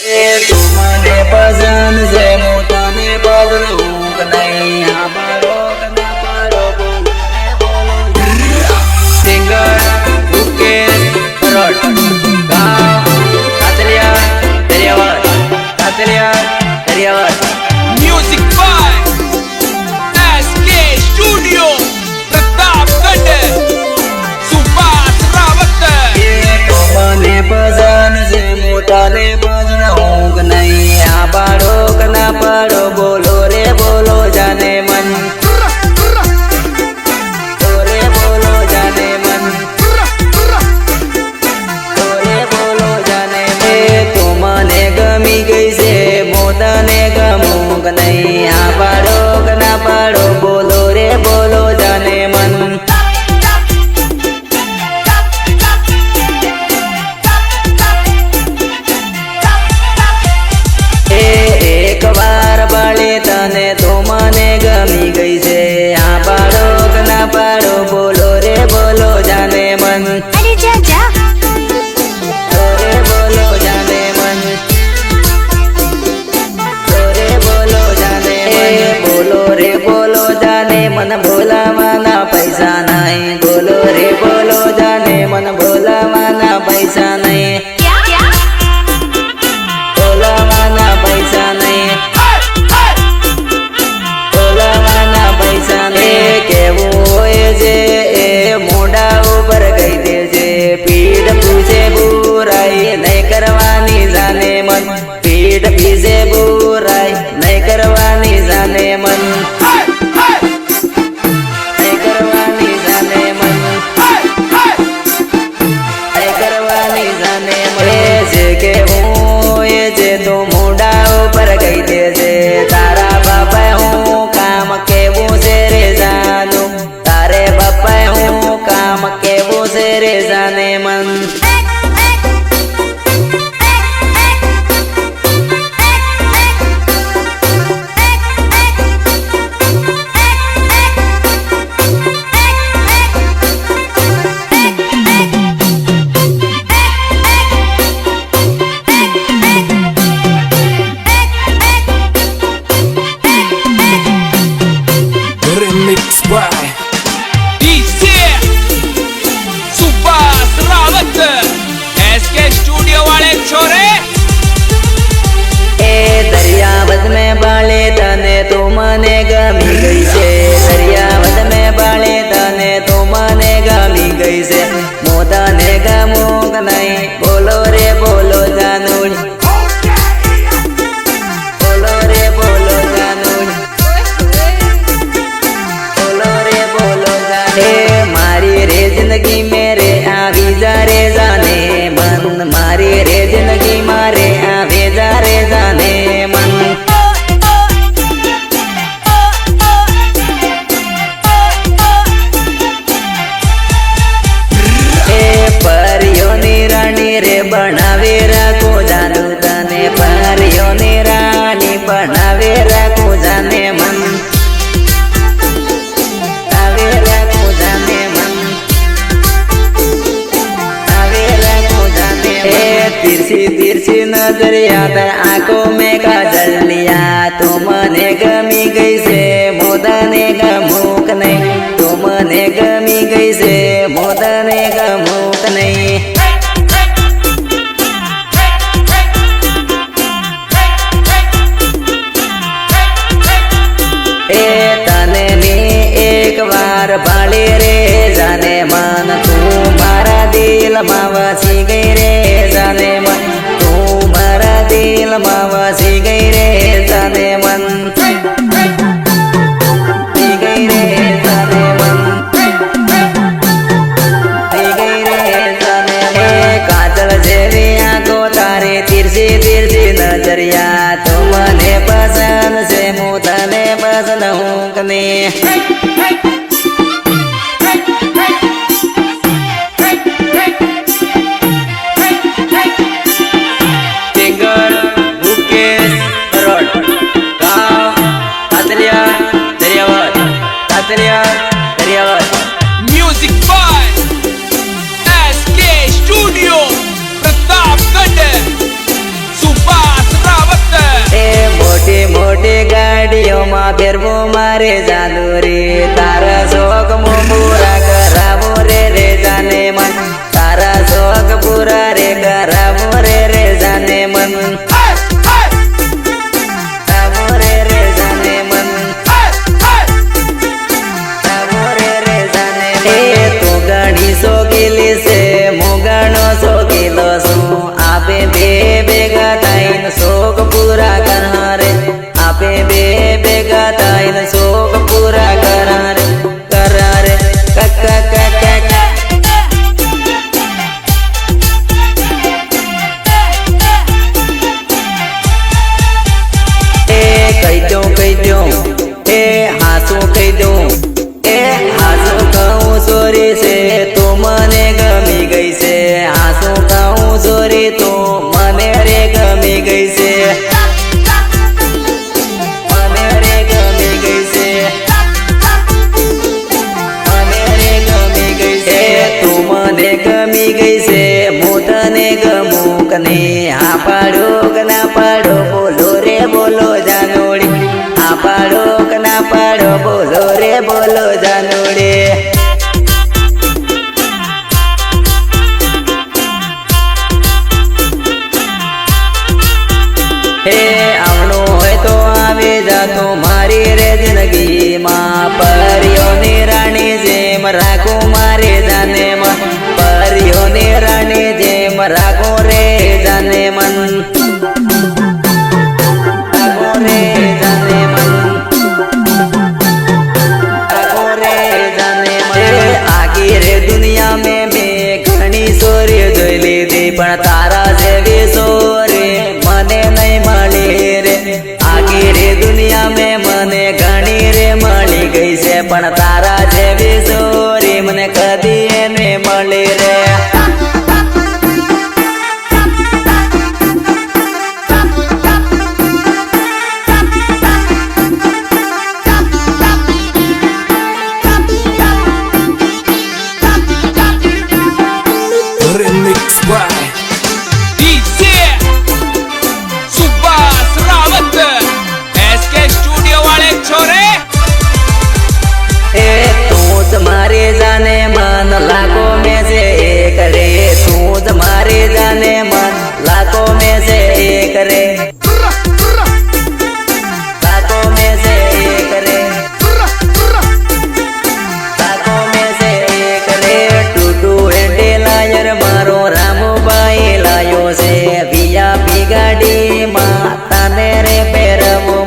મને પસંદ છે મોટાને બદલવું કે નહીં આ પાડો કે ના પાડો સિંગર મુકેશ કરોડ ગામ Katariya Dariyawad music by SK studio Pratapgarh Subhash Rawat મને પસંદ છે મોટાને બદલવું કે નહીં આ પાડો કે ના પાડો બોલો રે બોલો જાને મન મોતાને ગમું કે નહીં આ પાડો કે ના પાડો બોલો રે બોલો જાને મન એક વાર બાળે તને તો મને ગમી ગઈ છે આ પાડો કે ના પાડો બોલો રે બોલો જાને મન मन भोलावाना पैसा नहीं बोलो रे बोलो जाने मन भोलावाना पैसा नहीं भोलावाना पैसा नहीं भोलावाना पैसा नहीं केवो होए जे ए मोड़ा ऊपर कही दे जे पीठ पूछे बुराई नहीं करवानी जाने मन पीठ पीछे बुराई नहीं करवानी जाने मन तो मुंडा ऊपर गई दे जे तारा बापा हूँ काम के वो से रे जानू तारे बापा हूँ काम के वो से रे जाने मन DJ Subhash Rawat SK studio वाले छोरे ए दरियावद में बाले तने तो मने गमी गई से दरियावद में बाले तने तो मने गमी गई से मोता ने गमू नहीं बोलो रे बोलो जानूड़ी बोलो रे बोलो जानूड़ी मारी रे जिंदगी मेरे आवी जा रे जाने मन मारी रे जिंदगी मारे आवे जा रे जाने मन ए परियो नी रानी रे बनावे राखो जानू तने परियो नी रानी बनावे राखो जाने मन तिरछी तिरछी नजरिया तर आंखों में काजल लिया तो मने गमी गई से मोदने गमूक नहीं तो मने गमी गई से मोदने गमूक नहीं ए तने नी एक बार बाले रे जाने मन तू मारा दिल मावसी गई रे जाने मन तू मारा दिल मावसी गई रे जाने मन गई रे जाने मन गई रे जाने काजल जेवी आंखों तारे तिरछी तिरछी नजरिया तो मने पसंद से मुझे पसंद हूँ कने music by SK studio Pratapgarh Subhash મારે જાનુ રે તારા શોખ મો પૂરા કરાવો રે જાને મન તારા શોખ પૂરા રે કરાવો રે જાને મન કરાવો રે જાને મન કરાવો રે જાને એ તું ઘણી શોખીલી છે મોગણો શોખીલો છું આપે બે ભેગા થઈને શોખ પૂરા કરા રે આપે બે ભેગા થઈને શોખ પૂરા કરા રે કકા કહી દઉં એ હાસું કહી દઉં એ હાસું કહું સોરી છે તો મને ગમી ગઈ છે હાસું કહું સોરી તો મને રે ગમી ગઈ છે મને રે ગમી ગઈ છે મને રે ગમી ગઈ છે તું મને ગમી ગઈ છે હું તને ગમું કને હા પાડો કે ના પાડો બોલો રે બોલો જાનોડી હા પાડો કે ના પાડો બોલો રે બોલો જાનોડી હે આવણું હોય તો આવી જાતો મારી રે જિંદગીમાં પરીઓની રાણી જેમ રાખું મારી જાને મન પરીઓની રાણી જેમ રાખું રે જાને મન રાખું રે જાને મન રાખું રે જાને મન આખી રે દુનિયા મેં ઘણી સોરી જોઈ લીધી પણ તારા જેવી સોરી મને નહીં મળી રે આખી રે દુનિયા મેં મને ઘણી રે મળી ગઈ છે પણ તારા જેવી સોરી મને કદી એને મળી રે Remix by DJ Subhash Rawat SK studio वाले छोरे ए तू मारे जाने मन लाखों में से एक रे तू मारे जाने मन लाखों में से एक रे लाखों में से एक रे लाखों में से एक रे टूटू एंटे लायर मारो रामूबाई लायो से वीआईपी गाड़ी માં તને રે પહેરવો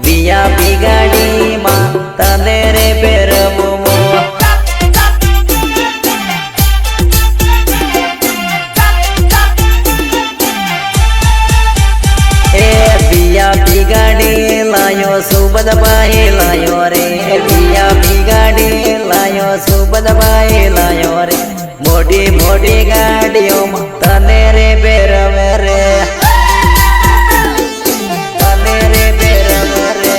વીઆઈપી ગાડી માં તને રે પહેરવો એ વીઆઈપી ગાડી લાયો સુબદભાઈ લાયો રે વીઆઈપી ગાડી લાયો સુબદભાઈ લાયો રે મોટી મોટી ગાડીઓમાં તને રે પહેરવે રે તને રે પહેરવે રે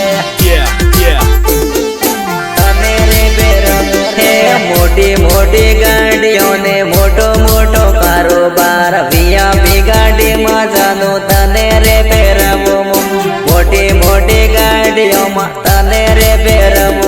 તને રે પહેરવે રે મોટી મોટી ગાડીઓને મોટો મોટો કારોબાર વીઆઈપી ગાડીમાં જાનું તને રે પહેરવું મોટી મોટી ગાડીઓમાં તને રે પહેરવું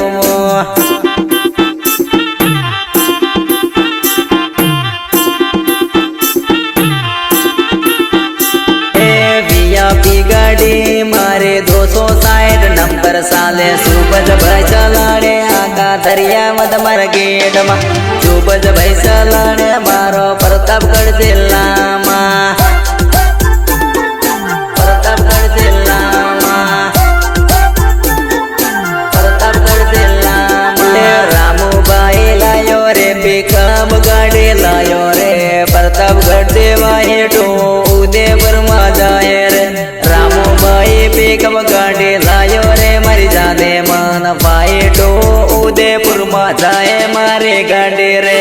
वीआईपी गाड़ी मारे 260 नंबर साले सुबज भाई चलाने आका दरिया मत मर गेट मा सुबज भाई चलाने मारो प्रतापगढ़ जिला मा प्रतापगढ़ जिला मा प्रतापगढ़ जिला मा रामूबाई लायो रे पिकअप गाड़ी लायो रे प्रतापगढ़ देवा हेठो उदयपुर में जाए रे रामूबाई पिकअप गाड़ी लायो रे मारी जाने मन भाई तो उदयपुर में जाए मारी गाड़ी रे